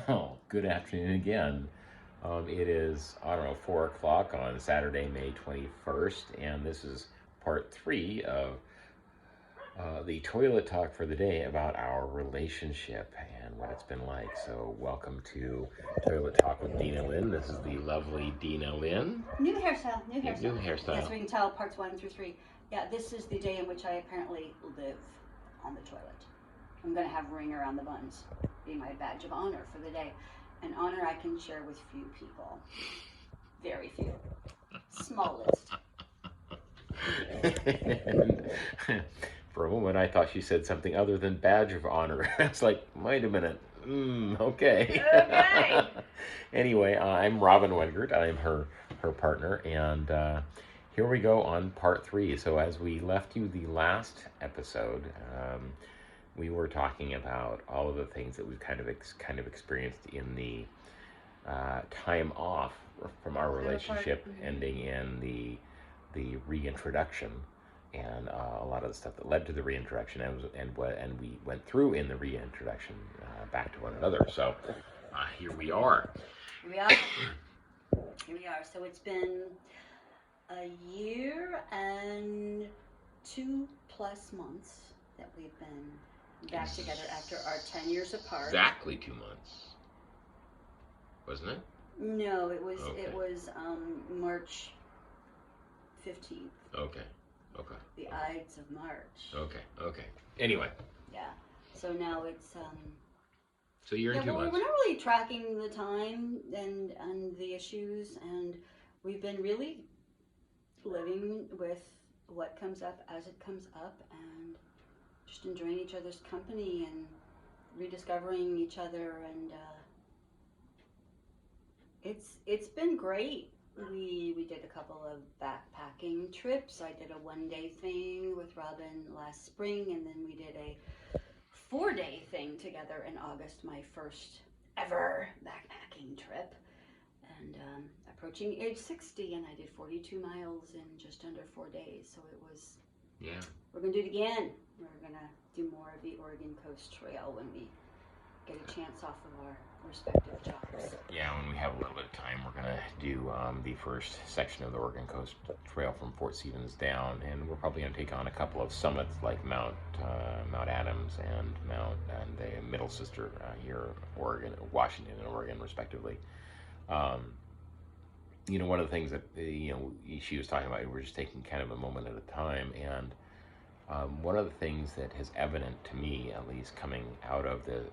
Well, good afternoon again. It is, I don't know, 4 o'clock on Saturday, May 21st, and this is part three of the toilet talk for the day about our relationship and what it's been like. So, welcome to Toilet Talk with Dina Lynn. This is the lovely Dina Lynn. New hairstyle, new New hairstyle. hairstyle. Yes, we can tell parts 1 through 3. Yeah, this is the day in which I apparently live on the toilet. I'm going to have ring around the buns, be my badge of honor for the day. An honor I can share with few people. Very few. Small list. For a moment, I thought she said something other than badge of honor. It's like, wait a minute. Okay. Okay. Anyway, I'm Robin Wengert. I'm her partner, and here we go on part three. So as we left you the last episode, we were talking about all of the things that we've kind of experienced in the time off from our relationship, ending in the reintroduction, and a lot of the stuff that led to the reintroduction, and we went through in the reintroduction back to one another. So here we are. Here we are. Here we are. So it's been a year and 2+ months that we've been back together after our 10 years apart. Exactly 2 months, wasn't it? No, it was Okay. March 15th. Okay. The Ides of March. Okay. Anyway. Yeah. So now it's So you're in 2 months. We're not really tracking the time and the issues, and we've been really living with what comes up as it comes up, and just enjoying each other's company and rediscovering each other, and it's been great. We did a couple of backpacking trips. I did a 1-day thing with Robin last spring, and then we did a 4-day thing together in August, my first ever backpacking trip. And approaching age 60, and I did 42 miles in just under 4 days. So it was, Yeah. We're going to do it again. We're going to do more of the Oregon Coast Trail when we get a chance off of our respective jobs. Yeah, when we have a little bit of time, we're going to do the first section of the Oregon Coast Trail from Fort Stevens down, and we're probably going to take on a couple of summits like Mount Adams and the middle sister here, Washington and Oregon, respectively. One of the things that she was talking about, we're just taking kind of a moment at a time, and one of the things that is evident to me, at least coming out of the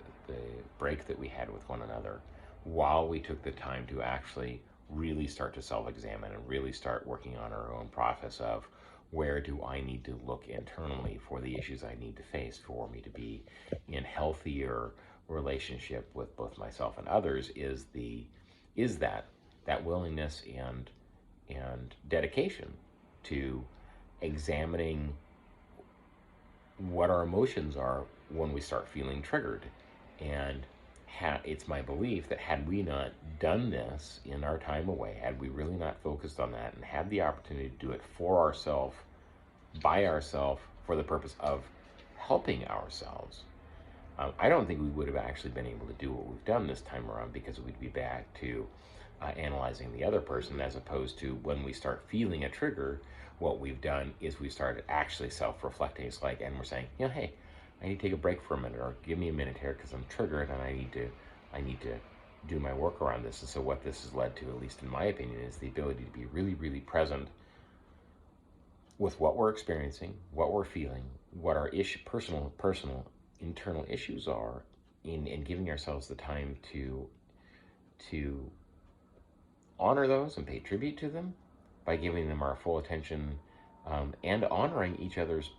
break that we had with one another, while we took the time to actually really start to self-examine and really start working on our own process of where do I need to look internally for the issues I need to face for me to be in healthier relationship with both myself and others, is that willingness and dedication to examining what our emotions are when we start feeling triggered. And it's my belief that had we not done this in our time away, had we really not focused on that and had the opportunity to do it for ourselves, by ourselves, for the purpose of helping ourselves, I don't think we would have actually been able to do what we've done this time around, because we'd be back to analyzing the other person, as opposed to when we start feeling a trigger, what we've done is we started actually self-reflecting. It's like, and we're saying, hey, I need to take a break for a minute, or give me a minute here because I'm triggered and I need to do my work around this. And so what this has led to, at least in my opinion, is the ability to be really, really present with what we're experiencing, what we're feeling, what our personal internal issues are, in giving ourselves the time to honor those and pay tribute to them by giving them our full attention, and honoring each other's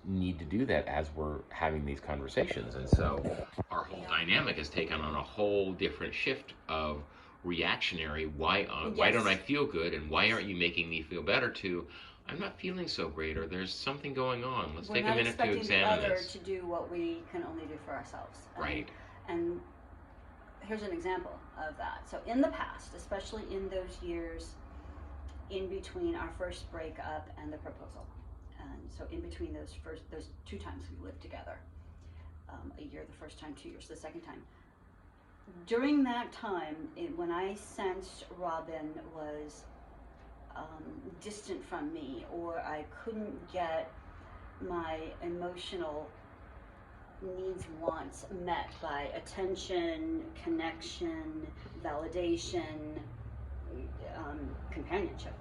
need to do that as we're having these conversations. And so our whole dynamic has taken on a whole different shift of reactionary, why don't I feel good, and why aren't you making me feel better, to I'm not feeling so great, or there's something going on. Let's take a minute to examine this. We're not expecting the other to do what we can only do for ourselves. Right. And here's an example of that. So in the past, especially in those years in between our first breakup and the proposal, and so in between those 2 times we lived together, a year the first time, 2 years the second time, during that time, when I sensed Robin was distant from me, or I couldn't get my emotional needs, wants met by attention, connection, validation, companionship,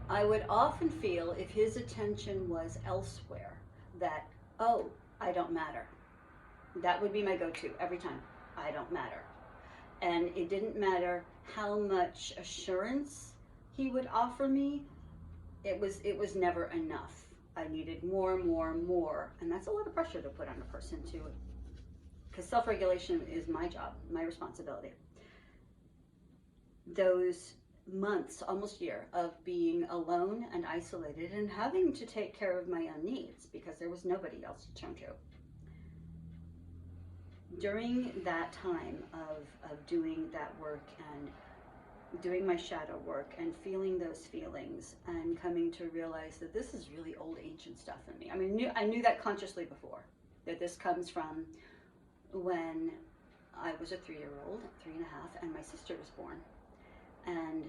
I would often feel, if his attention was elsewhere, that, oh, I don't matter. That would be my go-to every time. I don't matter. And it didn't matter how much assurance he would offer me. It was never enough. I needed more, more, more. And that's a lot of pressure to put on a person too. Because self-regulation is my job, my responsibility. Those months, almost year, of being alone and isolated and having to take care of my own needs because there was nobody else to turn to. During that time of doing that work and doing my shadow work and feeling those feelings and coming to realize that this is really old ancient stuff in me. I mean, I knew that consciously before, that this comes from when I was a 3-year-old, 3.5, and my sister was born. And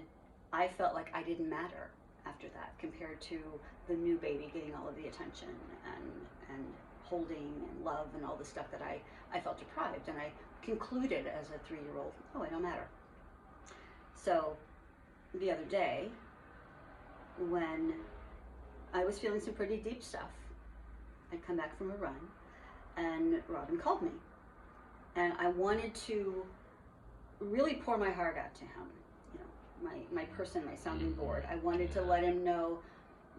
I felt like I didn't matter after that compared to the new baby getting all of the attention and holding and love and all the stuff that I felt deprived. And I concluded as a 3-year-old, oh, I don't matter. So the other day, when I was feeling some pretty deep stuff, I'd come back from a run and Robin called me. And I wanted to really pour my heart out to him, you know, my person, my sounding board. I wanted to let him know,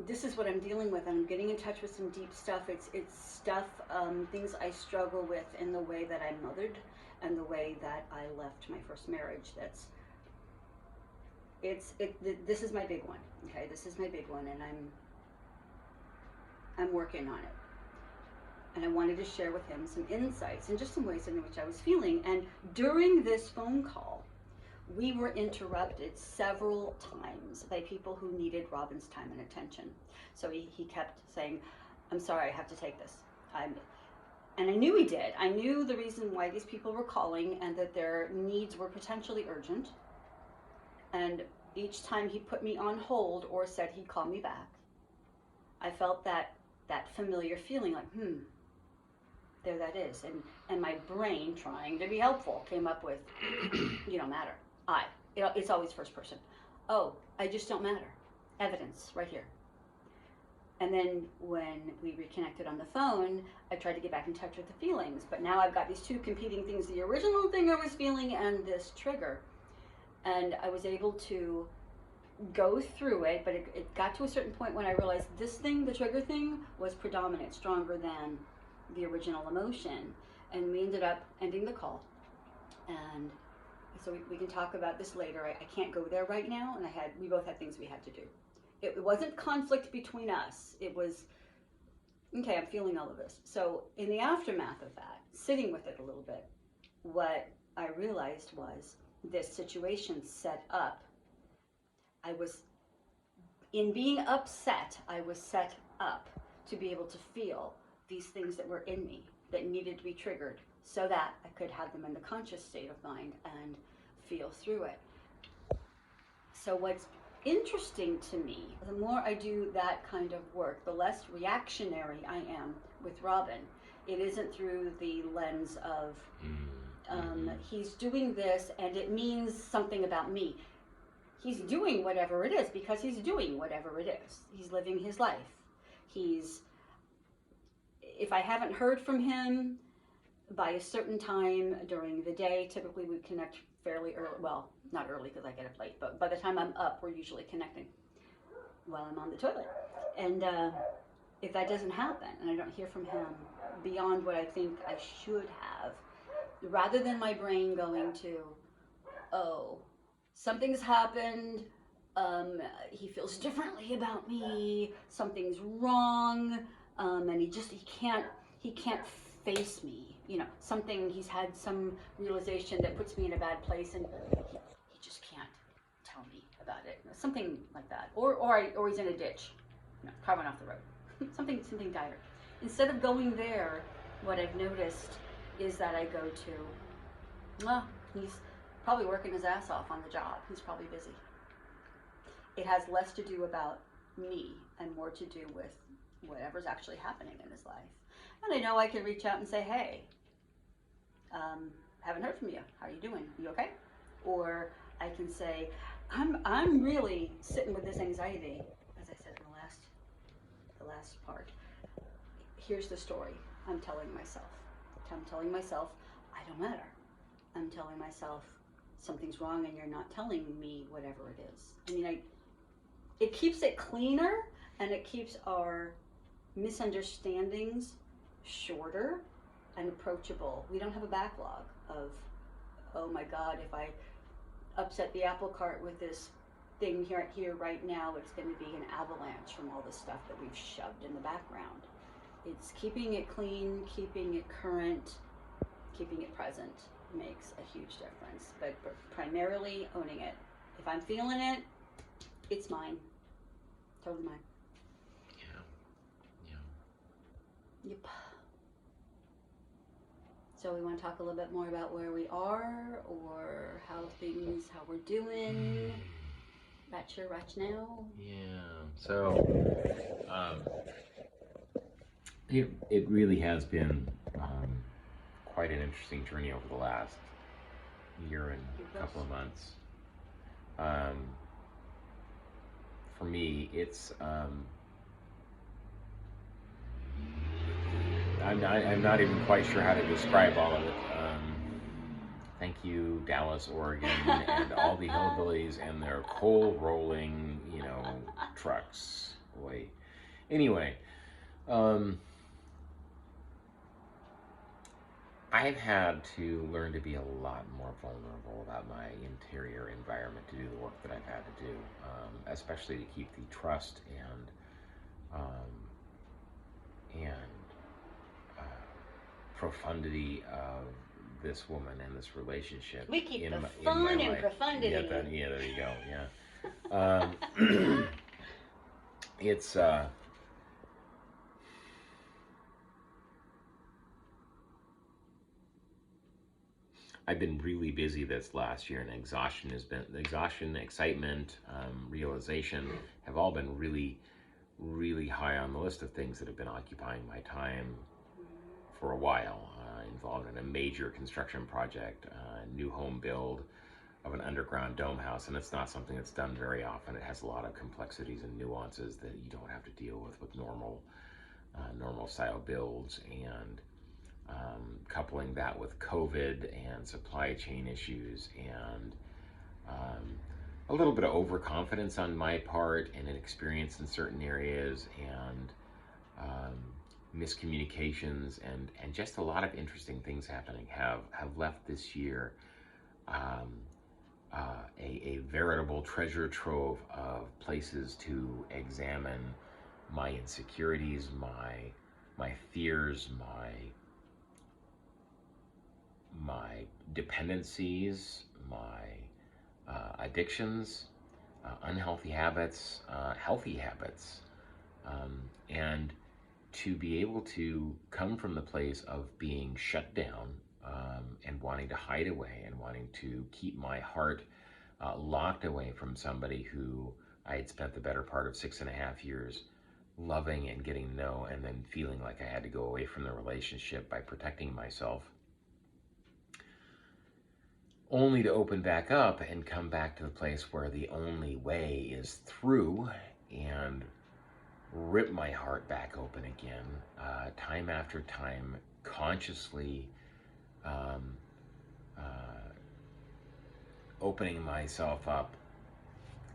this is what I'm dealing with, and I'm getting in touch with some deep stuff. It's stuff, things I struggle with in the way that I mothered and the way that I left my first marriage. This is my big one, okay? This is my big one, and I'm working on it. And I wanted to share with him some insights and just some ways in which I was feeling. And during this phone call, we were interrupted several times by people who needed Robin's time and attention. So he kept saying, I'm sorry, I have to take this. And I knew he did. I knew the reason why these people were calling and that their needs were potentially urgent. And each time he put me on hold or said he'd call me back, I felt that familiar feeling like, there that is. And my brain, trying to be helpful, came up with, you don't matter. It's always first person. Oh, I just don't matter. Evidence, right here. And then when we reconnected on the phone, I tried to get back in touch with the feelings. But now I've got these two competing things, the original thing I was feeling and this trigger. And I was able to go through it, but it got to a certain point when I realized this thing, the trigger thing, was predominant, stronger than the original emotion. And we ended up ending the call. And so we can talk about this later. I can't go there right now, and we both had things we had to do. It wasn't conflict between us. It was, okay, I'm feeling all of this. So in the aftermath of that, sitting with it a little bit, what I realized was this situation set up. In being upset, I was set up to be able to feel these things that were in me that needed to be triggered so that I could have them in the conscious state of mind and feel through it. So what's interesting to me, the more I do that kind of work, the less reactionary I am with Robin. It isn't through the lens of he's doing this and it means something about me. He's doing whatever it is because he's doing whatever it is. He's living his life. If I haven't heard from him by a certain time during the day, typically we connect fairly early. Well, not early because I get up late, but by the time I'm up, we're usually connecting while I'm on the toilet. And if that doesn't happen and I don't hear from him beyond what I think I should have, rather than my brain going to, oh, something's happened, he feels differently about me, something's wrong, and he can't face me, he's had some realization that puts me in a bad place, and he just can't tell me about it, something like that, or he's in a ditch, car went off the road, something dire. Instead of going there, what I've noticed is that I go to, Well, he's probably working his ass off on the job. He's probably busy. It has less to do about me and more to do with whatever's actually happening in his life. And I know I can reach out and say, hey, haven't heard from you. How are you doing? You okay? Or I can say, I'm really sitting with this anxiety, as I said in the last part. Here's the story I'm telling myself. I'm telling myself I don't matter. I'm telling myself something's wrong and you're not telling me whatever it is. I mean, it keeps it cleaner and it keeps our misunderstandings shorter and approachable. We don't have a backlog of, oh my God, if I upset the apple cart with this thing here right now, it's going to be an avalanche from all the stuff that we've shoved in the background. It's keeping it clean, keeping it current, keeping it present makes a huge difference. But primarily owning it. If I'm feeling it, it's mine. Totally mine. Yeah. Yep. So we want to talk a little bit more about where we are or how we're doing right now. Yeah. So, it really has been quite an interesting journey over the last year and a couple of months. For me, it's I'm not even quite sure how to describe all of it. Thank you, Dallas, Oregon, and all the hillbillies and their coal rolling, trucks. Boy. Anyway, I've had to learn to be a lot more vulnerable about my interior environment to do the work that I've had to do, especially to keep the trust and profundity of this woman and this relationship. We keep the fun and profundity. Yeah, there you go. Yeah. It's I've been really busy this last year, and exhaustion, excitement, realization have all been really, really high on the list of things that have been occupying my time for a while. Involved in a major construction project, new home build of an underground dome house, and it's not something that's done very often. It has a lot of complexities and nuances that you don't have to deal with normal style builds, and coupling that with COVID and supply chain issues and a little bit of overconfidence on my part and inexperience in certain areas and miscommunications and just a lot of interesting things happening have left this year a veritable treasure trove of places to examine my insecurities, my fears, my dependencies, my addictions, unhealthy habits, healthy habits, and to be able to come from the place of being shut down and wanting to hide away and wanting to keep my heart locked away from somebody who I had spent the better part of 6.5 years loving and getting to know, and then feeling like I had to go away from the relationship by protecting myself, only to open back up and come back to the place where the only way is through and rip my heart back open again, time after time, consciously opening myself up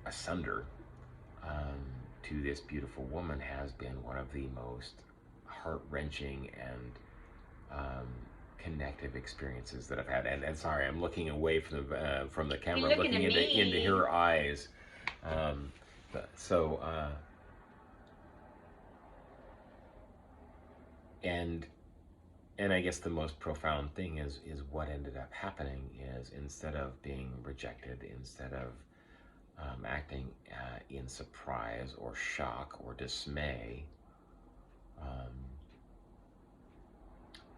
asunder to this beautiful woman has been one of the most heart-wrenching and connective experiences that I've had. And sorry, I'm looking away from the camera, looking into her eyes. And I guess the most profound thing is what ended up happening is, instead of being rejected, instead of acting in surprise or shock or dismay,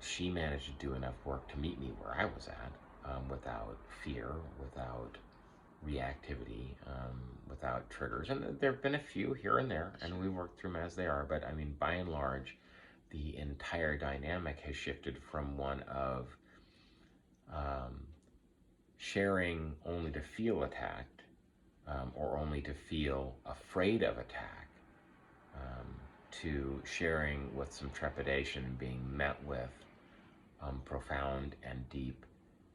she managed to do enough work to meet me where I was at, without fear, without reactivity, without triggers. And there have been a few here and there, and we work through them as they are. But I mean, by and large, the entire dynamic has shifted from one of um, sharing only to feel attacked, or only to feel afraid of attack, um, to sharing with some trepidation and being met with profound and deep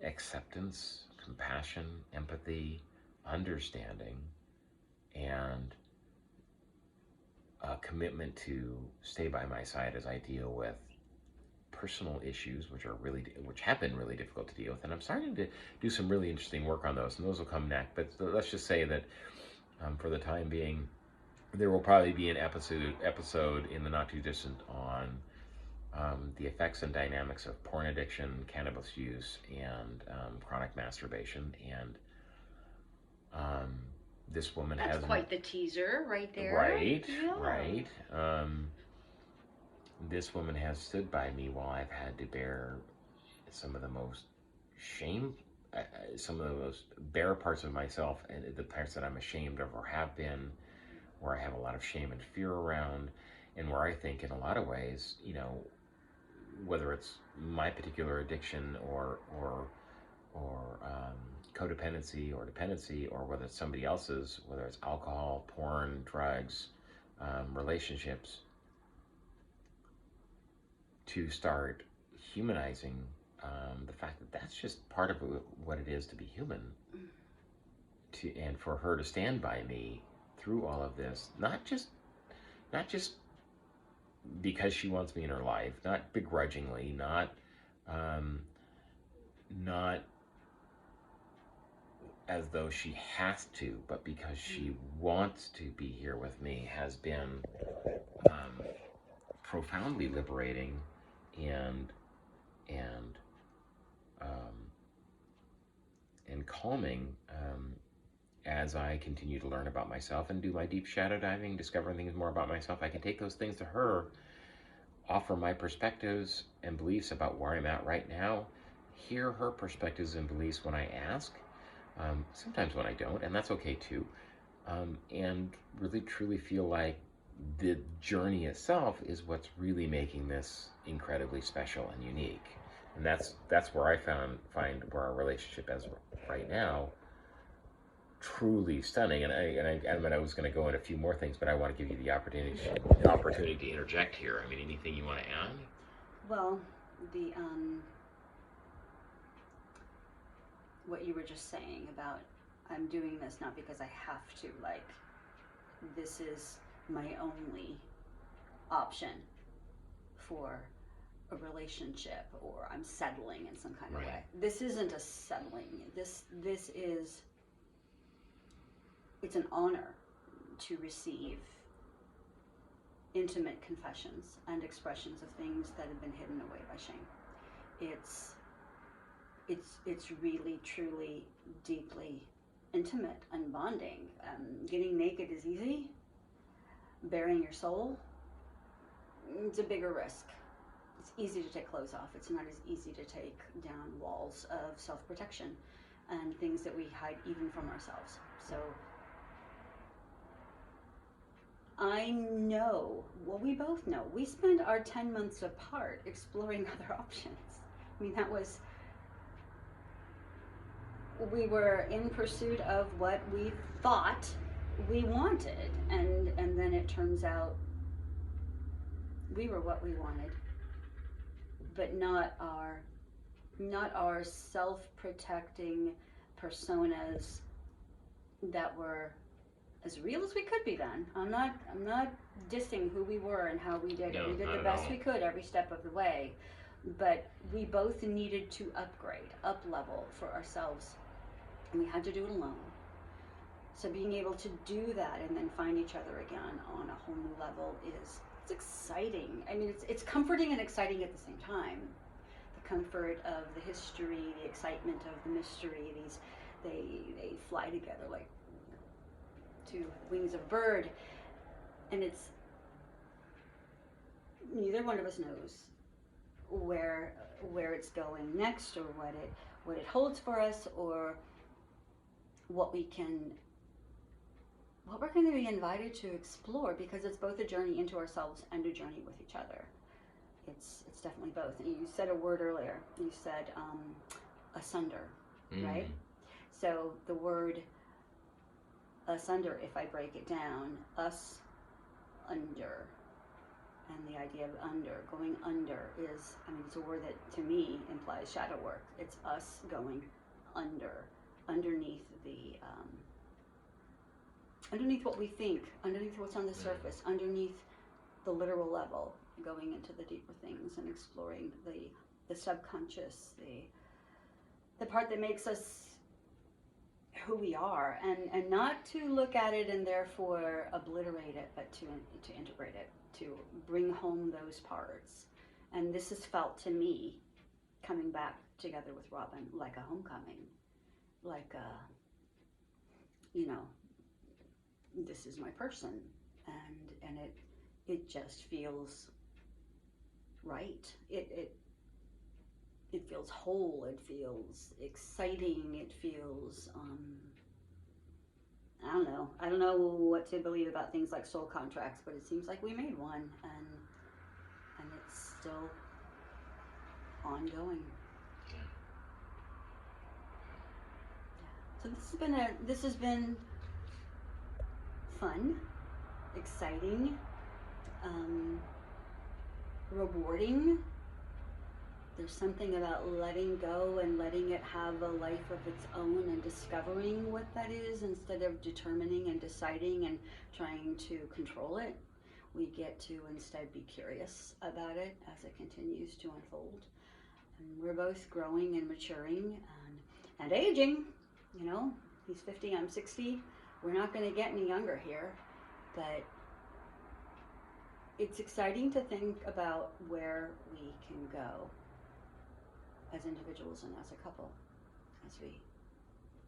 acceptance, compassion, empathy, understanding, and a commitment to stay by my side as I deal with personal issues, which have been really difficult to deal with. And I'm starting to do some really interesting work on those, and those will come next. But let's just say that for the time being, there will probably be an episode in the not too distant on the effects and dynamics of porn addiction, cannabis use, and chronic masturbation. And this woman That's has quite the teaser right there. Right, yeah. right. This woman has stood by me while I've had to bear some of the most shame, some of the most bare parts of myself, and the parts that I'm ashamed of or have been, where I have a lot of shame and fear around, and where I think in a lot of ways, whether it's my particular addiction or codependency or dependency, or whether it's somebody else's, whether it's alcohol, porn, drugs, relationships, to start humanizing the fact that that's just part of what it is to be human. And for her to stand by me through all of this, not just because she wants me in her life, not begrudgingly, not as though she has to, but because she wants to be here with me, has been profoundly liberating and calming, as I continue to learn about myself and do my deep shadow diving, discovering things more about myself. I can take those things to her, offer my perspectives and beliefs about where I'm at right now, hear her perspectives and beliefs when I ask, sometimes when I don't, and that's okay too, and really truly feel like the journey itself is what's really making this incredibly special and unique. And that's where I find where our relationship is right now truly stunning. And I was going to go into a few more things, but I want to give you the opportunity to interject here. I mean, anything you want to add? Well, the what you were just saying about I'm doing this not because I have to, like this is my only option for a relationship, or I'm settling in some kind of way. This isn't a settling. This is, it's an honor to receive intimate confessions and expressions of things that have been hidden away by shame. It's really, truly, deeply intimate and bonding. Getting naked is easy. Bearing your soul, it's a bigger risk. It's easy to take clothes off. It's not as easy to take down walls of self-protection and things that we hide even from ourselves. So I know, well, we both know, we spent our 10 months apart exploring other options. I mean, we were in pursuit of what we thought we wanted, and then it turns out we were what we wanted, but not our self-protecting personas that were as real as we could be then. I'm not dissing who we were and how we did it. We did the best we could every step of the way, but we both needed to upgrade, up level for ourselves, and we had to do it alone. So being able to do that and then find each other again on a whole new level it's exciting. I mean, it's comforting and exciting at the same time. The comfort of the history, the excitement of the mystery. They fly together like two wings of a bird, and it's neither one of us knows where it's going next, or what it holds for us, or what we're going to be invited to explore, because it's both a journey into ourselves and a journey with each other. It's definitely both. And you said a word earlier. You said asunder, right? So the word asunder, if I break it down, us under, and the idea of under, going under is, I mean, it's a word that to me implies shadow work. It's us going under, underneath the, underneath what we think, underneath what's on the surface, underneath the literal level, going into the deeper things and exploring the subconscious, the part that makes us who we are, and not to look at it and therefore obliterate it, but to integrate it, to bring home those parts. And this has felt to me, coming back together with Robin, like a homecoming, like a, you know, this is my person, and it just feels right. It feels whole, it feels exciting, it feels, I don't know what to believe about things like soul contracts, but it seems like we made one, and it's still ongoing. Yeah. So this has been fun, exciting, rewarding. There's something about letting go and letting it have a life of its own and discovering what that is, instead of determining and deciding and trying to control it. We get to instead be curious about it as it continues to unfold. And we're both growing and maturing and aging. You know, he's 50, I'm 60. We're not going to get any younger here, but it's exciting to think about where we can go as individuals and as a couple, as we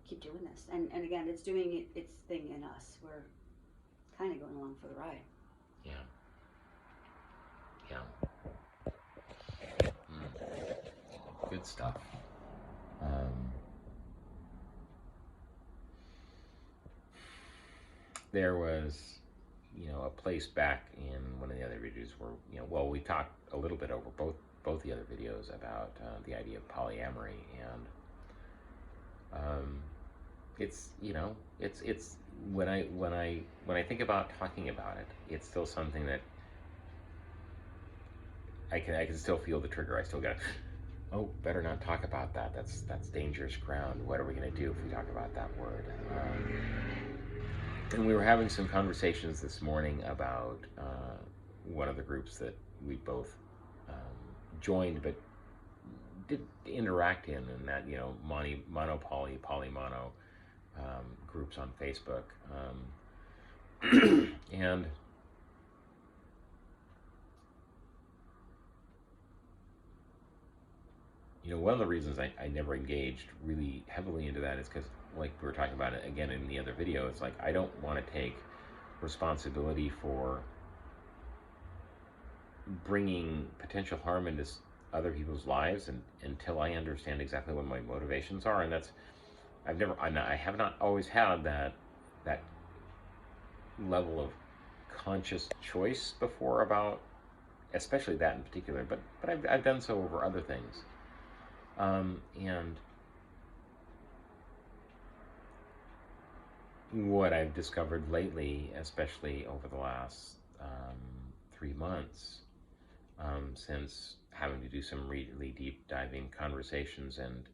keep doing this. And again, it's doing its thing in us. We're kind of going along for the ride. Yeah. Good stuff. There was, a place back in one of the other videos where, we talked a little bit over both the other videos about the idea of polyamory, and it's when I think about talking about it, it's still something that I can still feel the trigger. I still got, better not talk about that. That's dangerous ground. What are we going to do if we talk about that word? And we were having some conversations this morning about one of the groups that we both joined but did interact in, and that mono-poly, polymono groups on Facebook, and one of the reasons I never engaged really heavily into that is because, like we were talking about it again in the other video, it's like I don't want to take responsibility for bringing potential harm into other people's lives until I understand exactly what my motivations are. And that's, I have not always had that level of conscious choice before about, especially that in particular, but I've done so over other things. And what I've discovered lately, especially over the last 3 months, since having to do some really deep diving conversations and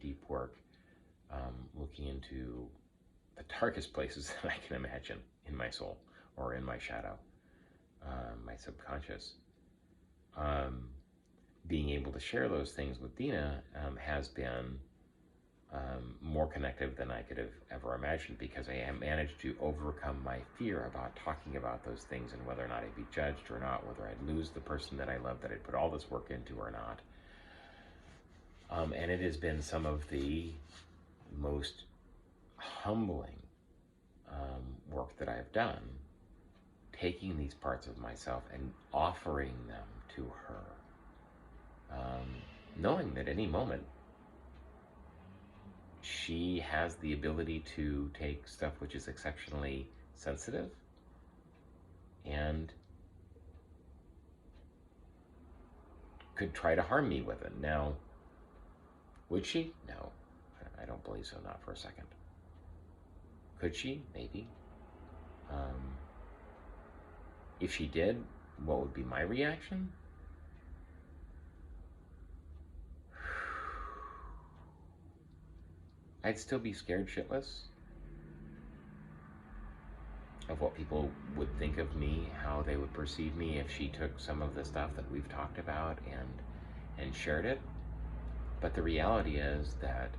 deep work, looking into the darkest places that I can imagine in my soul or in my shadow, my subconscious. Being able to share those things with Dina has been more connective than I could have ever imagined, because I have managed to overcome my fear about talking about those things and whether or not I'd be judged or not, whether I'd lose the person that I love that I'd put all this work into or not. And it has been some of the most humbling work that I've done, taking these parts of myself and offering them to her, knowing that any moment she has the ability to take stuff which is exceptionally sensitive and could try to harm me with it. Now, would she? No, I don't believe so, not for a second. Could she? Maybe. If she did, what would be my reaction? I'd still be scared shitless of what people would think of me, how they would perceive me if she took some of the stuff that we've talked about and shared it. But the reality is that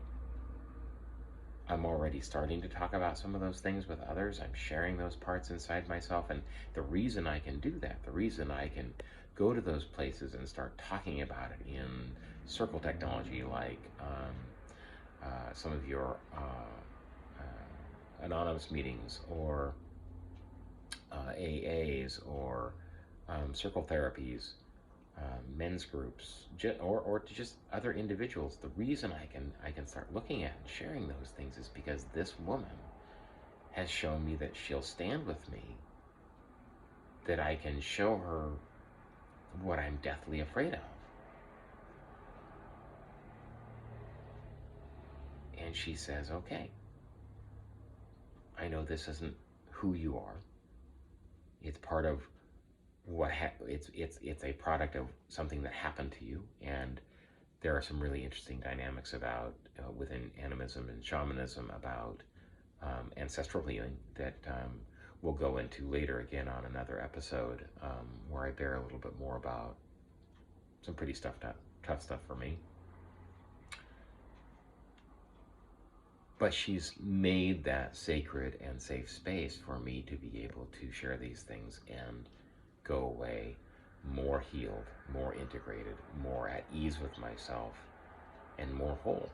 I'm already starting to talk about some of those things with others. I'm sharing those parts inside myself. And the reason I can do that, the reason I can go to those places and start talking about it in circle technology, like some of your anonymous meetings, or AAs, or circle therapies, men's groups, or just other individuals. The reason I can start looking at and sharing those things is because this woman has shown me that she'll stand with me, that I can show her what I'm deathly afraid of. And she says, okay, I know this isn't who you are. It's part of what it's a product of something that happened to you, and there are some really interesting dynamics about within animism and shamanism about ancestral healing that we'll go into later again on another episode, where I bear a little bit more about some pretty tough stuff for me. But she's made that sacred and safe space for me to be able to share these things and go away more healed, more integrated, more at ease with myself, and more whole.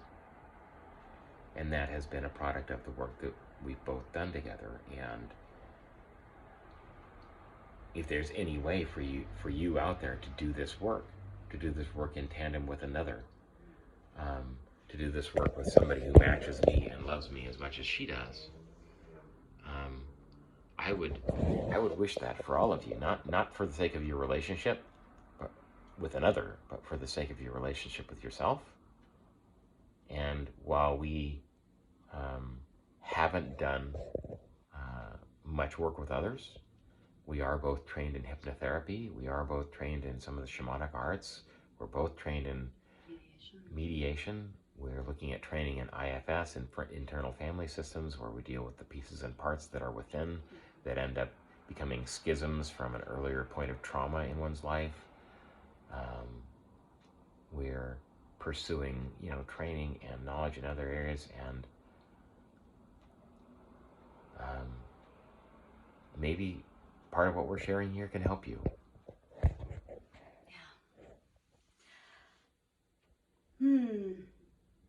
And that has been a product of the work that we've both done together. And if there's any way for you out there to do this work in tandem with another, to do this work with somebody who matches me and loves me as much as she does, I would wish that for all of you, not for the sake of your relationship with another, but for the sake of your relationship with yourself. And while we haven't done much work with others, we are both trained in hypnotherapy. We are both trained in some of the shamanic arts. We're both trained in mediation. We're looking at training in IFS, in internal family systems, where we deal with the pieces and parts that are within that end up becoming schisms from an earlier point of trauma in one's life. We're pursuing, training and knowledge in other areas, and maybe part of what we're sharing here can help you.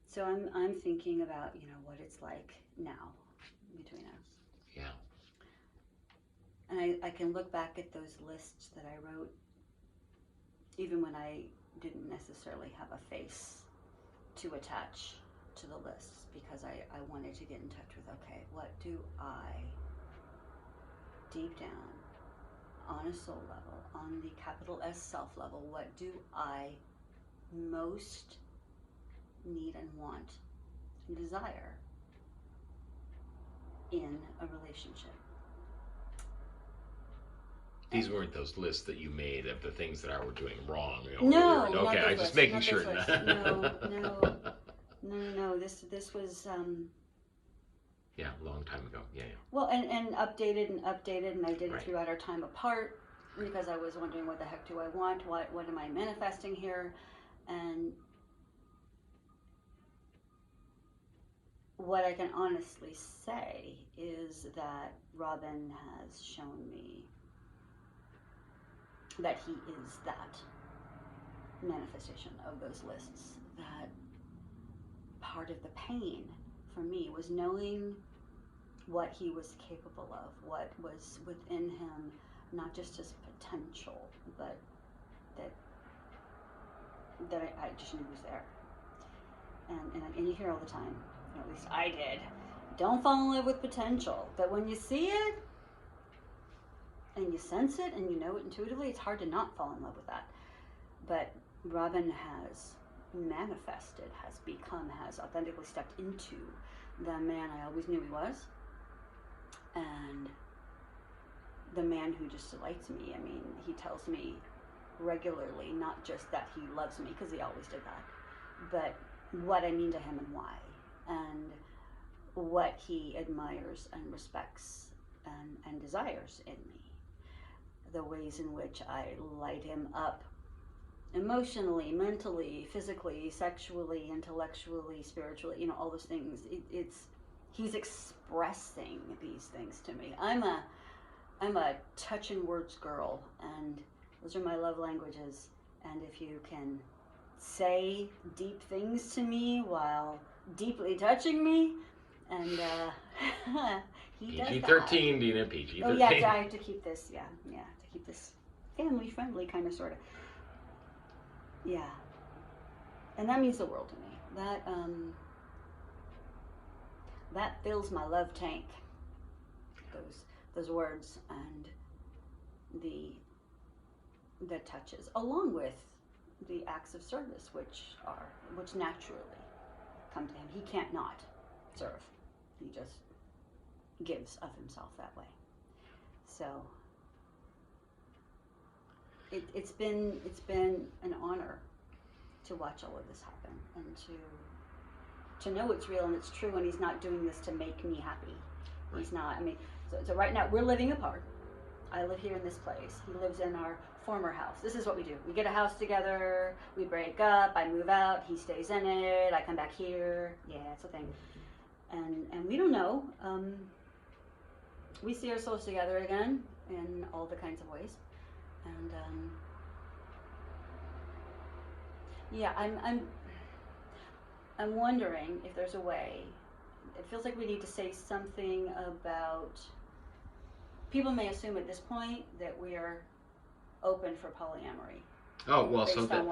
So I'm thinking about, what it's like now between us. Yeah. And I can look back at those lists that I wrote, even when I didn't necessarily have a face to attach to the lists, because I wanted to get in touch with, okay, what do I, deep down, on a soul level, on the capital S self level, what do I most need and want and desire in a relationship? These weren't those lists that you made of the things that I were doing wrong. No, okay, I was just making sure. No. This was yeah, a long time ago. Yeah. Well, and updated, and I did it throughout our time apart, because I was wondering, what the heck do I want? What am I manifesting here? And what I can honestly say is that Robin has shown me that he is that manifestation of those lists. That part of the pain for me was knowing what he was capable of, what was within him, not just his potential, but that I just knew was there. And you hear all the time, at least I did. Don't fall in love with potential. But when you see it and you sense it and you know it intuitively, it's hard to not fall in love with that. But Robin has manifested, has become, has authentically stepped into the man I always knew he was. And the man who just delights me. I mean, he tells me regularly, not just that he loves me, because he always did that, but what I mean to him and why, and what he admires and respects and desires in me. The ways in which I light him up emotionally, mentally, physically, sexually, intellectually, spiritually, you know, all those things. He's expressing these things to me. I'm a touch and words girl, and those are my love languages. And if you can say deep things to me while deeply touching me, and he does that. PG-13, Dina, PG-13. Oh yeah, I have to keep this. Yeah, to keep this family friendly, kind of, sort of. Yeah, and that means the world to me. That fills my love tank. Those words and the touches, along with the acts of service, which naturally come to him. He can't not serve. He just gives of himself that way. So it's been an honor to watch all of this happen, and to know it's real and it's true, and he's not doing this to make me happy. He's not. I mean, so right now we're living apart. I live here in this place. He lives in our former house. This is what we do. We get a house together, we break up, I move out, he stays in it, I come back here. Yeah, it's a thing. And we don't know. We see ourselves together again in all the kinds of ways. And yeah, I'm wondering if there's a way. It feels like we need to say something about. People may assume at this point that we are open for polyamory. Oh well, so that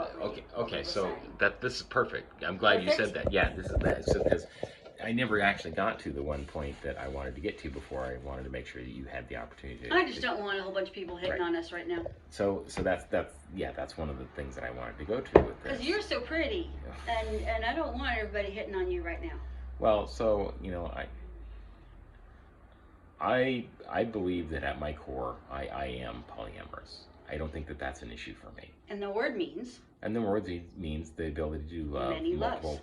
okay. So that this is perfect. I'm glad you said that. Yeah, this is that. So because I never actually got to the one point that I wanted to get to before. I wanted to make sure that you had the opportunity. I just don't want a whole bunch of people hitting on us right now. So that's one of the things that I wanted to go to with this. Because you're so pretty, and I don't want everybody hitting on you right now. Well, so I believe that at my core, I am polyamorous. I don't think that that's an issue for me. And the word means? And the word means the ability to love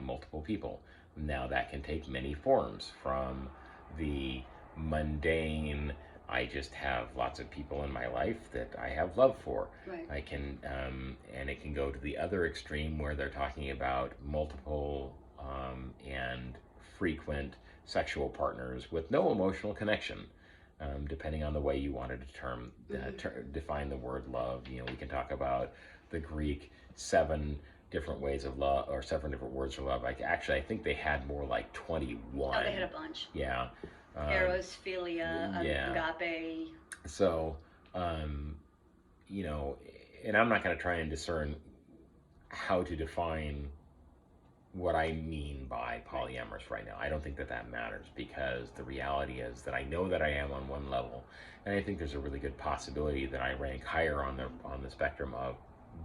multiple people. Now that can take many forms, from the mundane, I just have lots of people in my life that I have love for. Right. I can, and it can go to the other extreme where they're talking about multiple and frequent sexual partners with no emotional connection, depending on the way you want to define the word love. We can talk about the Greek 7 different ways of love, or 7 different words for love. I think they had more like 21. Oh, they had a bunch. Yeah. Eros, philia, agape. So, and I'm not going to try and discern how to define what I mean by polyamorous right now. I don't think that matters, because the reality is that I know that I am on one level, and I think there's a really good possibility that I rank higher on the spectrum of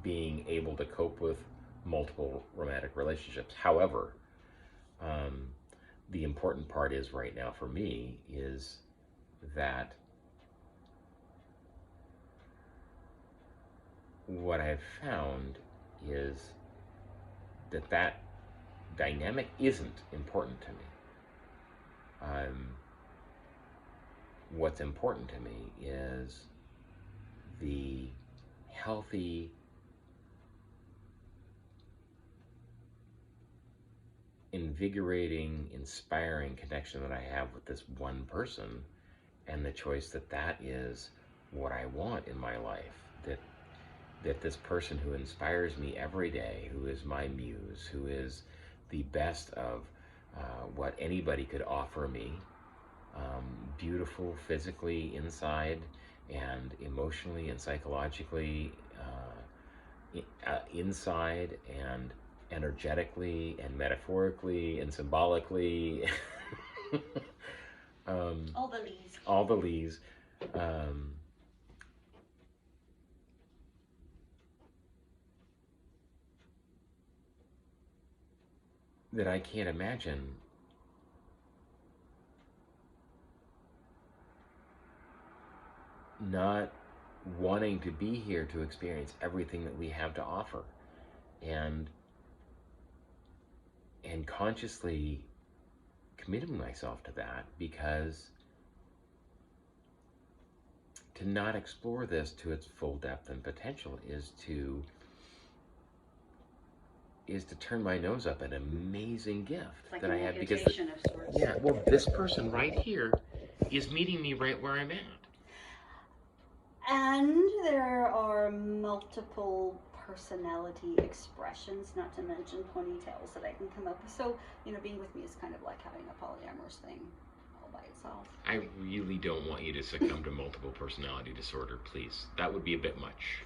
being able to cope with multiple romantic relationships. However, the important part is right now for me is that what I've found is that dynamic isn't important to me. What's important to me is the healthy, invigorating, inspiring connection that I have with this one person, and the choice that is what I want in my life. That this person who inspires me every day, who is my muse, who is the best of what anybody could offer me, beautiful physically inside and emotionally and psychologically inside, and energetically and metaphorically and symbolically. All the leaves. All the leaves. That I can't imagine not wanting to be here to experience everything that we have to offer, and consciously committing myself to that, because to not explore this to its full depth and potential is to turn my nose up at an amazing gift Like that an I have. Because of sorts. yeah, well, this person right here is meeting me right where I'm at. And there are multiple personality expressions, not to mention ponytails, that I can come up with. So, being with me is kind of like having a polyamorous thing all by itself. I really don't want you to succumb to multiple personality disorder, please. That would be a bit much.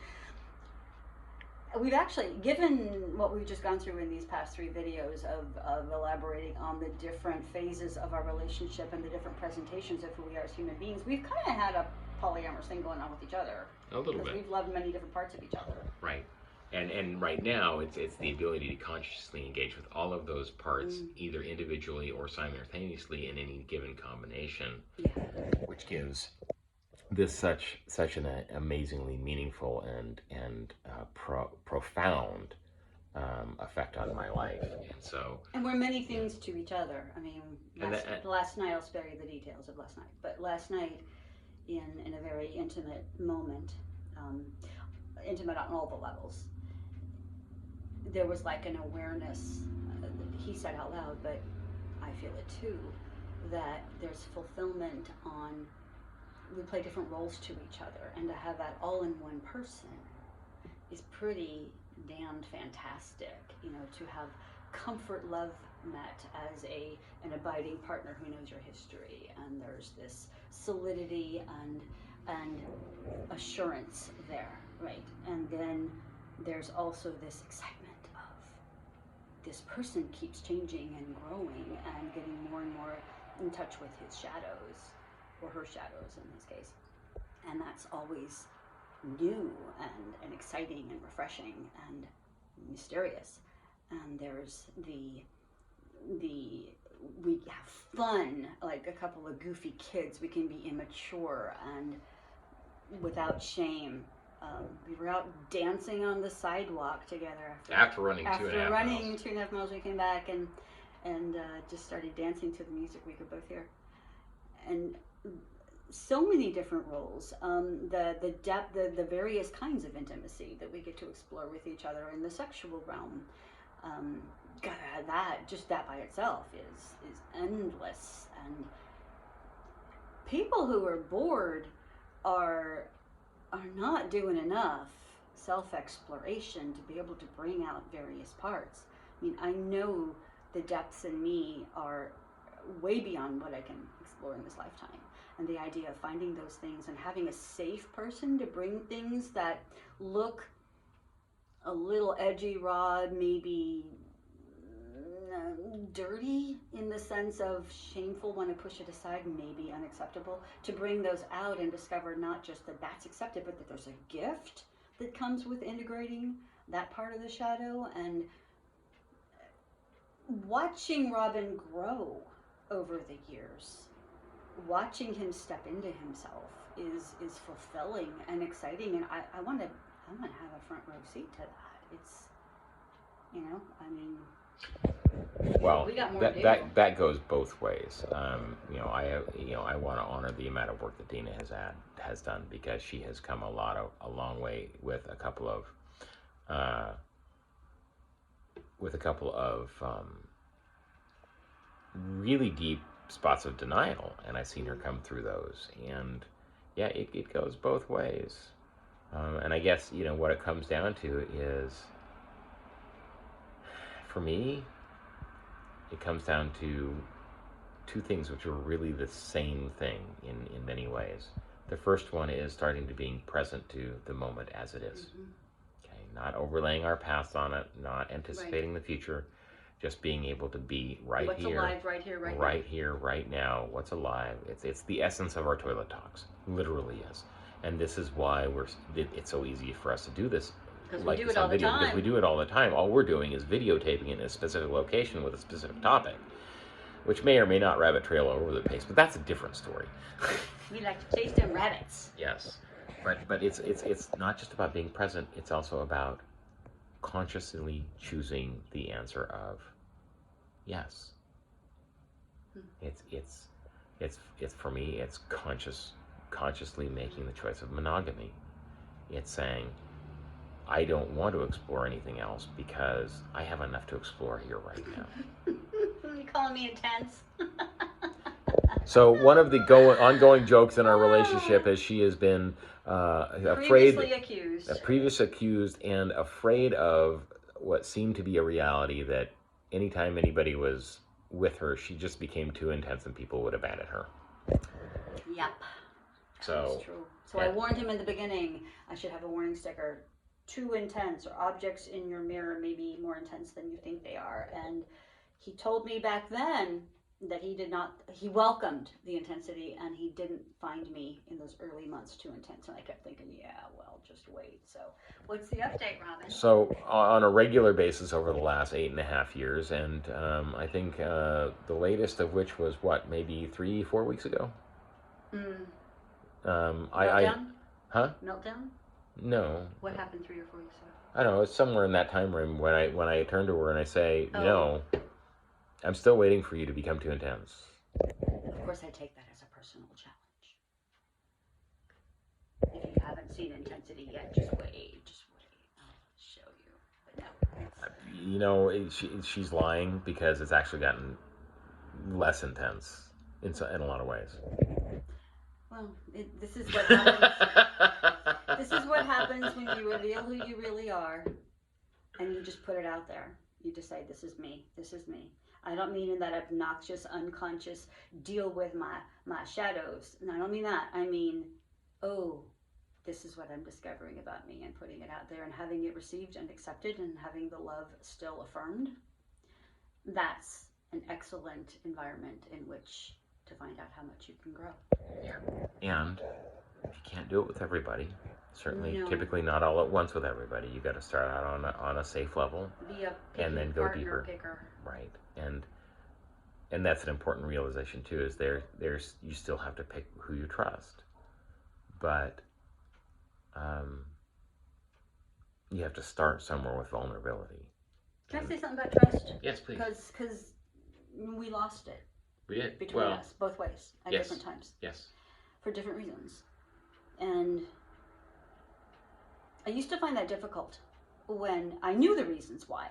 We've actually, given what we've just gone through in these past 3 videos of elaborating on the different phases of our relationship and the different presentations of who we are as human beings, we've kind of had a polyamorous thing going on with each other. A little bit. We've loved many different parts of each other. Right. And right now, it's the ability to consciously engage with all of those parts, either individually or simultaneously in any given combination, which gives this such an amazingly meaningful and profound effect on my life. And we're many things to each other. I mean, last night, I'll spare you the details of last night, but last night, in a very intimate moment, intimate on all the levels, there was like an awareness, he said out loud, but I feel it too, that there's fulfillment on, we play different roles to each other, and to have that all in one person is pretty damned fantastic. To have comfort, love met as an abiding partner who knows your history, and there's this solidity and assurance there, right? And then there's also this excitement of this person keeps changing and growing and getting more and more in touch with his shadows, or her shadows in this case. And that's always new and exciting and refreshing and mysterious. And there's we have fun, like a couple of goofy kids. We can be immature and without shame. We were out dancing on the sidewalk together after running 2.5 miles. 2.5 miles, we came back and just started dancing to the music we could both hear. And so many different roles, the depth, the various kinds of intimacy that we get to explore with each other in the sexual realm. God, that by itself is endless. And people who are bored are not doing enough self-exploration to be able to bring out various parts. I mean, I know the depths in me are way beyond what I can explore in this lifetime. And the idea of finding those things and having a safe person to bring things that look a little edgy, raw, maybe dirty in the sense of shameful, want to push it aside, maybe unacceptable, to bring those out and discover not just that that's accepted, but that there's a gift that comes with integrating that part of the shadow. And watching Robin grow over the years, watching him step into himself is fulfilling and exciting, and I want to have a front row seat to that. It's, I mean, well, we got more that goes both ways. I want to honor the amount of work that Dina has done, because she has come a long way with a couple of really deep spots of denial, and I've seen her come through those. And yeah, it goes both ways. And I guess what it comes down to is, for me, it comes down to two things which are really the same thing in many ways. The first one is starting to being present to the moment as it is. Okay, not overlaying our past on it, not anticipating the future, just being able to be right What's here, alive right here, right now. right here, right now. What's alive? It's the essence of our toilet talks, literally is. And this is why it's so easy for us to do this. Because Like we do this it all on the video, because time. we do it all the time. All we're doing is videotaping it in a specific location with a specific topic, which may or may not rabbit trail all over the place, but that's a different story. We like to chase them rabbits. Yes, but it's not just about being present. It's also about consciously choosing the answer of yes. It's for me. It's consciously making the choice of monogamy. It's saying I don't want to explore anything else because I have enough to explore here right now. You calling me intense? So one of the ongoing jokes in our relationship is she has been Previously accused and afraid of what seemed to be a reality, that anytime anybody was with her, she just became too intense and people would abandon her. Yep. So that's true. So I warned him in the beginning, I should have a warning sticker. Too intense, or objects in your mirror may be more intense than you think they are. And he told me back then that he welcomed the intensity, and he didn't find me in those early months too intense. And I kept thinking, yeah, well, just wait. So what's the update, Robin? So on a regular basis over the last 8.5 years, and I think the latest of which was maybe 3-4 weeks ago. Meltdown? Huh? Meltdown? No. What happened 3 or 4 weeks ago? I don't know. It's somewhere in that time frame when I turn to her and I say, I'm still waiting for you to become too intense. Of course, I take that as a personal challenge. If you haven't seen intensity yet, just wait. I'll show you. But no. She's lying, because it's actually gotten less intense in a lot of ways. Well, this is what happens. This is what happens when you reveal who you really are, and you just put it out there. You decide, this is me. This is me. I don't mean in that obnoxious, unconscious, deal with my shadows. And I don't mean that. I mean, this is what I'm discovering about me, and putting it out there and having it received and accepted and having the love still affirmed. That's an excellent environment in which to find out how much you can grow. Yeah. And you can't do it with everybody. Certainly, typically not all at once with everybody. You got to start out on a safe level, and then go deeper. Picker. Right, and that's an important realization too. Is there's you still have to pick who you trust, but you have to start somewhere with vulnerability. Can I say something about trust? Yes, please. Because we lost it. We did. Between us, both ways, at different times. Yes. For different reasons. And I used to find that difficult when I knew the reasons why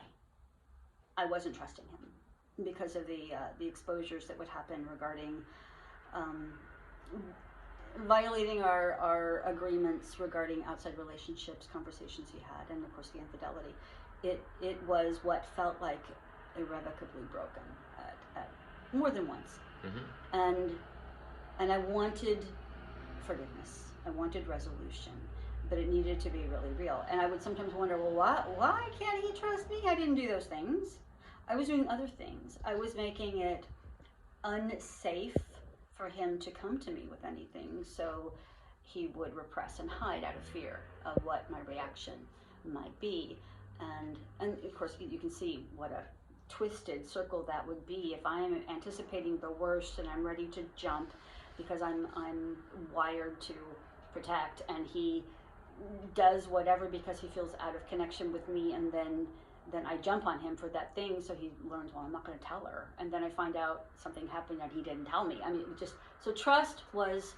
I wasn't trusting him, because of the exposures that would happen regarding violating our agreements regarding outside relationships, conversations he had, and of course the infidelity. It was what felt like irrevocably broken at more than once. Mm-hmm. And I wanted forgiveness. I wanted resolution, but it needed to be really real. And I would sometimes wonder, well, why can't he trust me? I didn't do those things. I was doing other things. I was making it unsafe for him to come to me with anything, so he would repress and hide out of fear of what my reaction might be. And of course, you can see what a twisted circle that would be if I'm anticipating the worst and I'm ready to jump because I'm wired to protect, and he does whatever because he feels out of connection with me, and then I jump on him for that thing, so he learns, well, I'm not going to tell her, and then I find out something happened that he didn't tell me. I mean, so trust was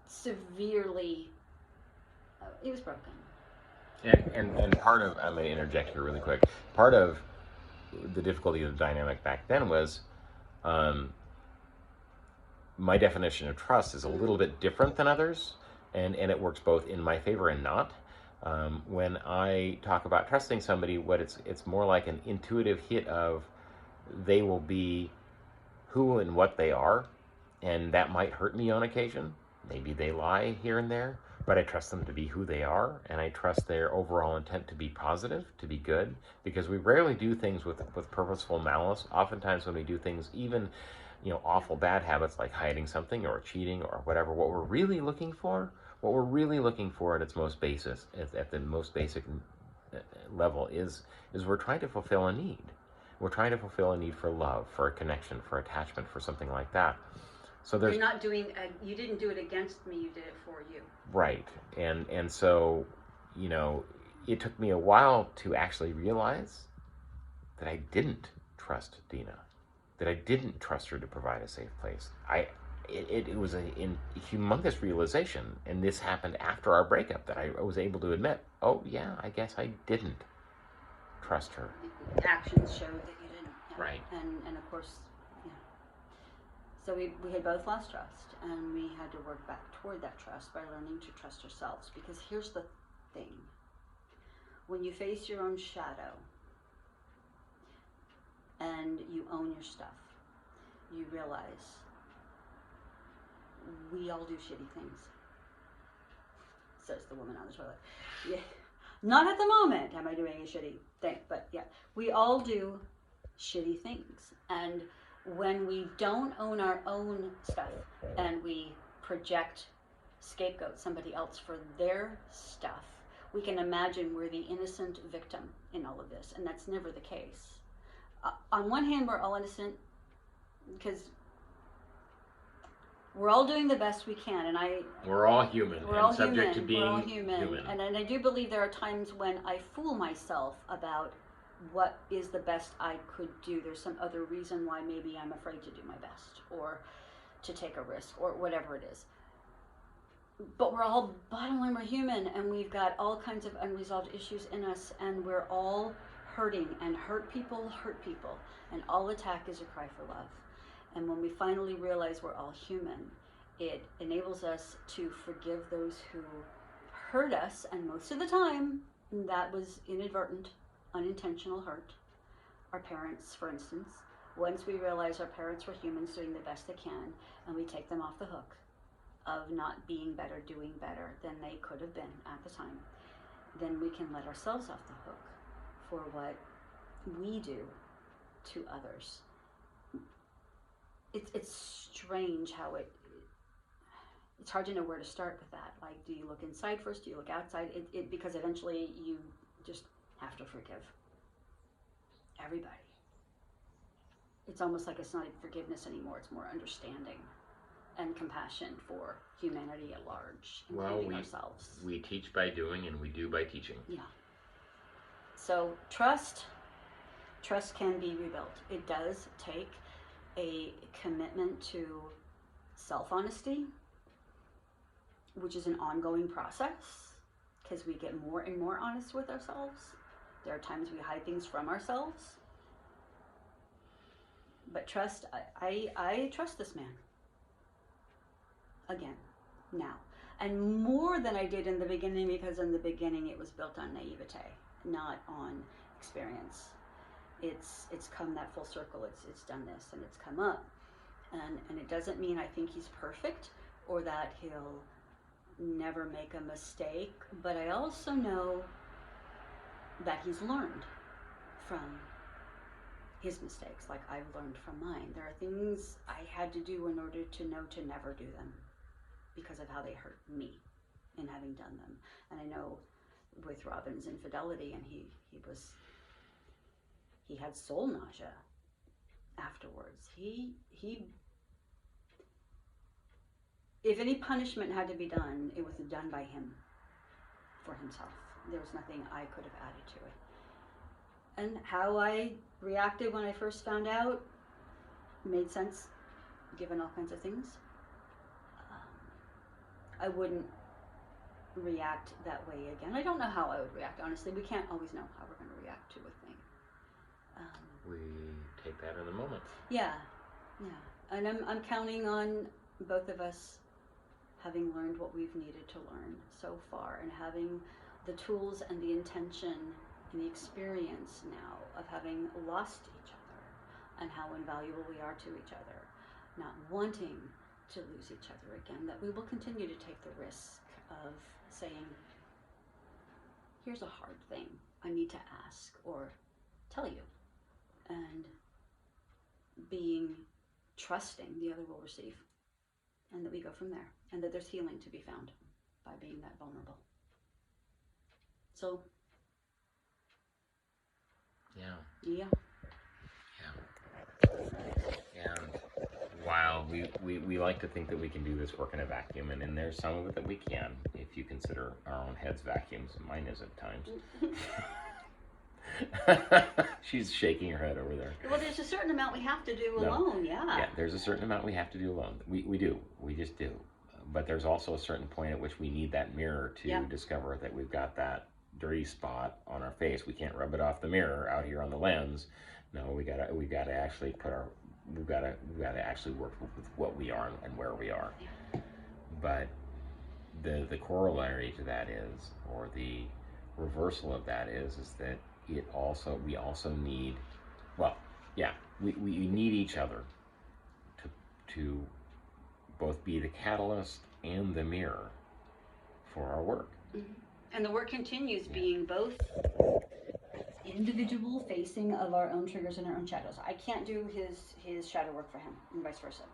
severely, it was broken. And part of, I'm going to interject here really quick, part of the difficulty of the dynamic back then was my definition of trust is a little bit different than others, and it works both in my favor and not. When I talk about trusting somebody, it's more like an intuitive hit of they will be who and what they are, and that might hurt me on occasion. Maybe they lie here and there, but I trust them to be who they are, and I trust their overall intent to be positive, to be good, because we rarely do things with purposeful malice. Oftentimes when we do things, even, awful bad habits like hiding something or cheating or whatever, what we're really looking for at its most basis, at the most basic level, is we're trying to fulfill a need. We're trying to fulfill a need for love, for a connection, for attachment, for something like that. So there's You're not doing. You didn't do it against me. You did it for you. right, and so, it took me a while to actually realize that I didn't trust Dina, that I didn't trust her to provide a safe place. It was a humongous realization, and this happened after our breakup, that I was able to admit, oh yeah, I guess I didn't trust her. Actions showed that you didn't. Yeah. Right. And of course, yeah. So we had both lost trust, and we had to work back toward that trust by learning to trust ourselves. Because here's the thing: when you face your own shadow and you own your stuff, you realize we all do shitty things. Says the woman on the toilet. Yeah. Not at the moment am I doing a shitty thing, but yeah, we all do shitty things. And when we don't own our own stuff and we project, scapegoat somebody else for their stuff, we can imagine we're the innocent victim in all of this, and that's never the case. On one hand, we're all innocent because we're all doing the best we can, and we're all human, we're and all subject human. to being we're all human. And I do believe there are times when I fool myself about what is the best I could do. There's some other reason why maybe I'm afraid to do my best or to take a risk or whatever it is. But we're all, bottom line, we're human, and we've got all kinds of unresolved issues in us, and we're all hurting, and hurt people, and all attack is a cry for love. And when we finally realize we're all human, it enables us to forgive those who hurt us, and most of the time that was inadvertent, unintentional hurt. Our parents, for instance. Once we realize our parents were humans doing the best they can, and we take them off the hook of not being better, doing better than they could have been at the time, then we can let ourselves off the hook for what we do to others. It's strange how it's hard to know where to start with that. Like, do you look inside first? Do you look outside? Because eventually you just have to forgive everybody. It's almost like it's not forgiveness anymore. It's more understanding and compassion for humanity at large, including ourselves. We teach by doing, and we do by teaching. Yeah. So trust can be rebuilt. It does take a commitment to self-honesty, which is an ongoing process, because we get more and more honest with ourselves. There are times we hide things from ourselves. But trust, I trust this man. Again, now. And more than I did in the beginning, because in the beginning it was built on naivete, not on experience. It's come that full circle. It's done this, and it's come up. And it doesn't mean I think he's perfect or that he'll never make a mistake, but I also know that he's learned from his mistakes, like I've learned from mine. There are things I had to do in order to know to never do them because of how they hurt me in having done them. And I know with Robin's infidelity, and he had soul nausea afterwards. He if any punishment had to be done, it was done by him for himself. There was nothing I could have added to it. And how I reacted when I first found out made sense, given all kinds of things. I wouldn't react that way again. I don't know how I would react, honestly. We can't always know how we're going to react to a thing. We take that in the moment. Yeah. And I'm counting on both of us having learned what we've needed to learn so far, and having the tools and the intention and the experience now of having lost each other, and how invaluable we are to each other, not wanting to lose each other again, that we will continue to take the risk of saying, here's a hard thing I need to ask or tell you, and being trusting the other will receive, and that we go from there, and that there's healing to be found by being that vulnerable. So Yeah. yeah. And while we like to think that we can do this work in a vacuum, and there's some of it that we can, if you consider our own heads vacuums, and mine is at times. She's shaking her head over there. Well, there's a certain amount we have to do alone. Yeah, there's a certain amount we have to do alone. We do. We just do. But there's also a certain point at which we need that mirror to discover that we've got that dirty spot on our face. We can't rub it off the mirror out here on the lens. No, we gotta actually actually work with what we are and where we are. But the corollary to that is, or the reversal of that is that we also need, we need each other to both be the catalyst and the mirror for our work. Mm-hmm. And the work continues being both individual facing of our own triggers and our own shadows. I can't do his shadow work for him, and vice versa.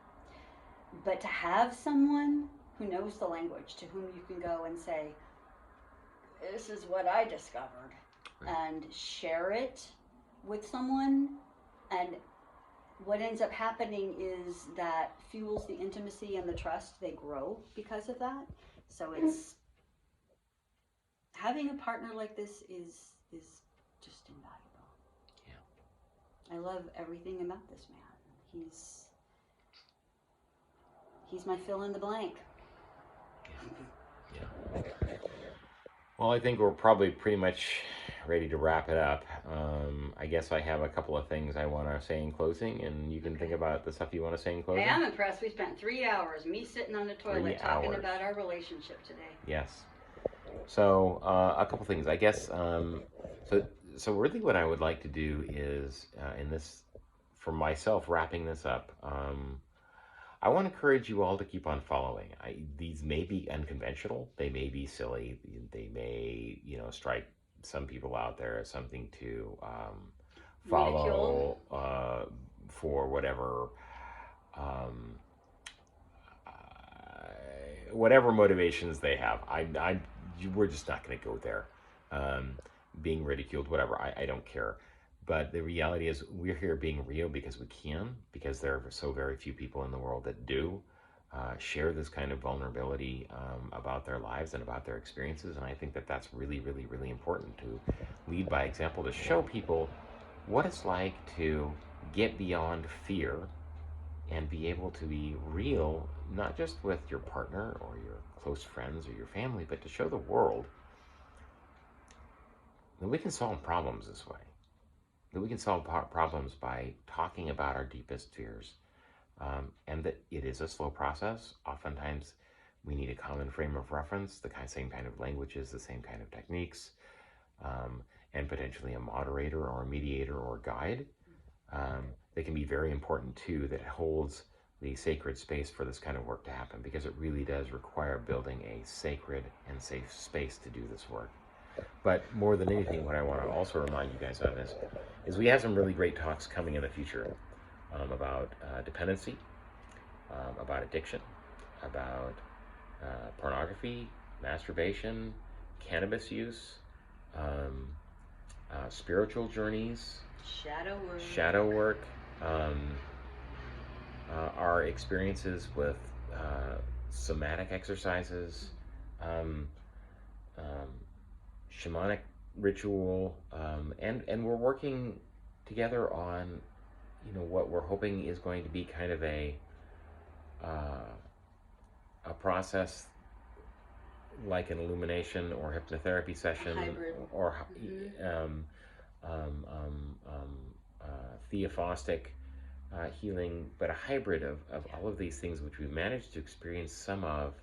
But to have someone who knows the language, to whom you can go and say, this is what I discovered, and share it with someone, and what ends up happening is that fuels the intimacy and the trust. They grow because of that. So it's having a partner like this is just invaluable. Yeah. I love everything about this man. He's my fill in the blank. Yeah. Well, I think we're probably pretty much ready to wrap it up. I guess I have a couple of things I want to say in closing, and you can think about the stuff you want to say in closing. Hey, I'm impressed. We spent 3 hours, me sitting on the toilet talking about our relationship today. Yes. So a couple things, I guess. So really, what I would like to do is, in this, for myself, wrapping this up. I want to encourage you all to keep on following. These may be unconventional. They may be silly. They may, strike some people out there as something to follow for whatever whatever motivations they have. We're just not going to go there. Being ridiculed, whatever. I don't care. But the reality is, we're here being real because we can, because there are so very few people in the world that do share this kind of vulnerability about their lives and about their experiences. And I think that that's really, really, really important, to lead by example, to show people what it's like to get beyond fear and be able to be real, not just with your partner or your close friends or your family, but to show the world that we can solve problems this way. That we can solve problems by talking about our deepest fears, and that it is a slow process. Oftentimes, we need a common frame of reference, the same kind of languages, the same kind of techniques, and potentially a moderator or a mediator or guide. They can be very important too, that holds the sacred space for this kind of work to happen, because it really does require building a sacred and safe space to do this work. But more than anything, what I want to also remind you guys of is we have some really great talks coming in the future about dependency, about addiction, about pornography, masturbation, cannabis use, spiritual journeys, shadow work, our experiences with somatic exercises, shamanic ritual, and we're working together on what we're hoping is going to be kind of a process like an illumination or hypnotherapy session, or theophostic healing, but a hybrid of all of these things, which we've managed to experience some of,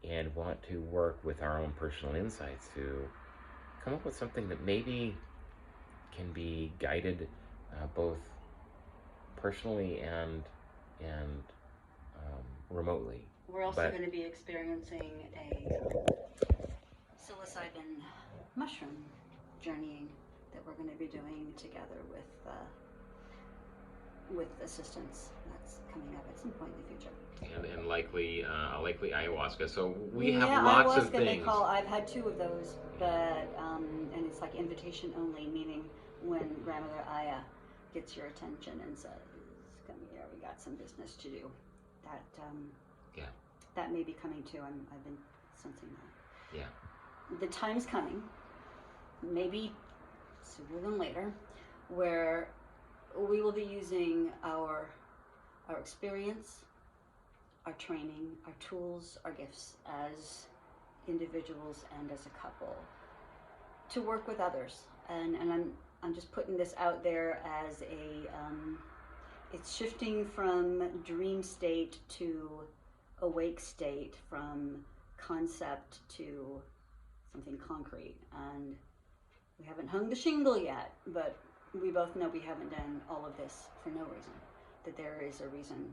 and want to work with our own personal insights to come up with something that maybe can be guided both personally and remotely. We're also But going to be experiencing a psilocybin mushroom journeying that we're going to be doing together with assistance. That's coming up at some point in the future. and likely ayahuasca. So we have Yeah, lots of ayahuasca they things. call. I've had 2 of those, but and it's like invitation only, meaning when Grandmother Aya gets your attention and says, "Come here, we got some business to do." That Yeah. that may be coming too. I've been sensing that. Yeah. The time's coming, maybe sooner than later, where we will be using our experience, our training, our tools, our gifts as individuals and as a couple to work with others. And I'm just putting this out there as it's shifting from dream state to awake state, from concept to something concrete. And we haven't hung the shingle yet, but we both know we haven't done all of this for no reason. That there is a reason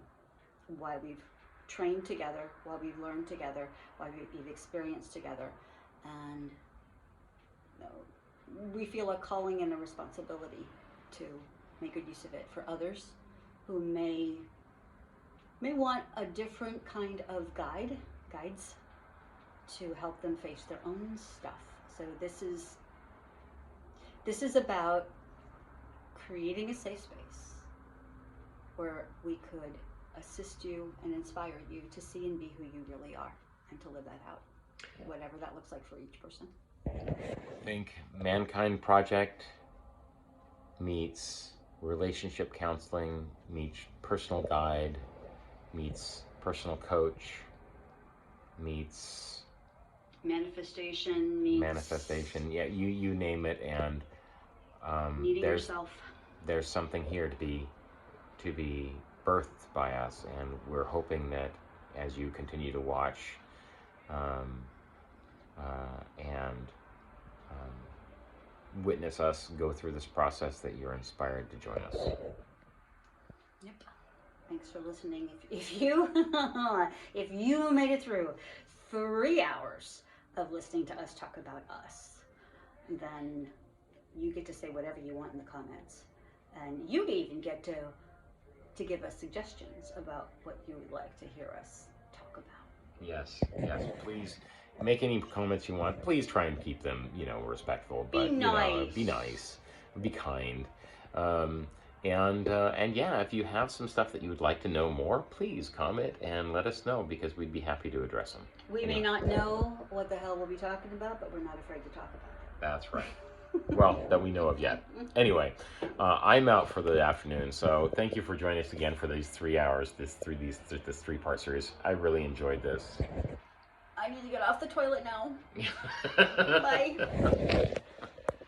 why we've trained together, why we've learned together, why we've experienced together. And we feel a calling and a responsibility to make good use of it for others who may want a different kind of guides to help them face their own stuff. So this is about creating a safe space where we could assist you and inspire you to see and be who you really are and to live that out, whatever that looks like for each person. I think Mankind Project meets relationship counseling, meets personal guide, meets personal coach, meets manifestation, meets manifestation. Yeah, you name it, and meeting yourself. There's something here to be birthed by us, and we're hoping that as you continue to watch and witness us go through this process, that you're inspired to join us. Yep. Thanks for listening. If you if you made it through 3 hours of listening to us talk about us, then you get to say whatever you want in the comments, and you even get to give us suggestions about what you would like to hear us talk about. Yes, please make any comments you want. Please try and keep them, respectful. But Be nice. Be nice, be kind, and yeah, if you have some stuff that you would like to know more, please comment and let us know, because we'd be happy to address them. We may not know what the hell we'll be talking about, but we're not afraid to talk about it. That's right. Well, that we know of yet. Anyway, I'm out for the afternoon, so thank you for joining us again for these 3 hours, this 3-part series. I really enjoyed this. I need to get off the toilet now. Bye.